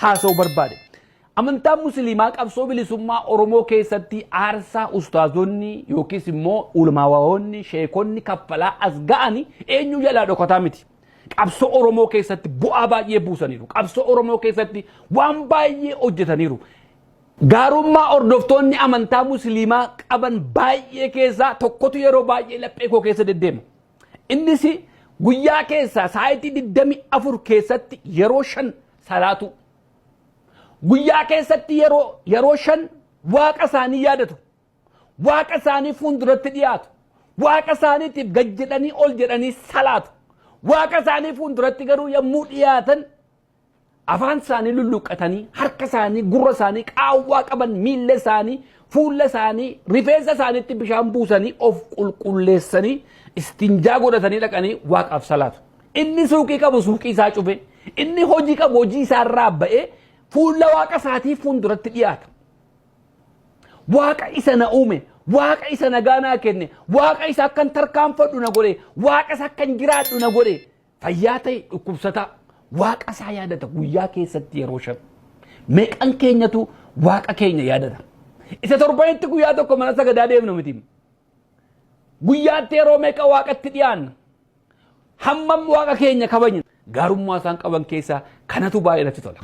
haasa'uu barbaade. Amantaan musliimaa qabsoo bilisummaa Oromoo keessatti aarsaa ustaazonni yookiis immoo ulamaawonni sheekonni kaffalaa as ga'ani eenyu jalaa dhokataa miti. Qabsoo Oromoo keessatti bu'aa baay'ee buusaniiru. Qabsoo Oromoo keessatti waan baay'ee hojjetaniiru. Gaarummaa hordoftoonni amantaa musliimaa qaban baay'ee keessaa tokkotu yeroo baay'ee laphee koo keessa deddeema. Innis guyyaa keessaa sa'aatii 24 keessatti yeroo 5 salaatu. Guyyaa keessatti yeroo 5 waaqa isaanii yaadatu. Waaqa isaanii fuulduratti dhiyaatu. Waaqa isaaniitiif gad jedhanii ol jedhanii salaatu. Waaqa isaanii fuulduratti garuu yommuu dhiyaatan afaan isaanii lulluqqatanii harka isaanii gurra isaanii qaawwaa qaban miilla isaanii fuula isaanii rifeensa isaaniitti bishaan buusanii of qulqulleessanii istinjaa godhatanii dhaqanii waaqaaf salaatu. Inni suuqii qabu suuqii isaa cufe, inni hojii qabu hojii isaa irraa ba'ee fuula waaqa isaatii fuulduratti dhiyaata. Waaqa isa na uume, waaqa isa nagaa naa kenne, waaqa isa akkan tarkaanfadhu na godhe, waaqa isa akkan jiraadhu na godhe, fayyaa ta'e dhukkubsataa. Waaqa isaa yaadata guyyaa keessatti yeroo 5. Meeqan keenyatu waaqa keenya yaadata. Isa torbanitti guyyaa tokko mana sagadaa deemnu miti. Guyyaatti yeroo meeqa waaqatti dhiyaanna. Hammam waaqa keenya kabajna. Gaarummaa isaan qaban keessaa kanatu baay'ee natti tola.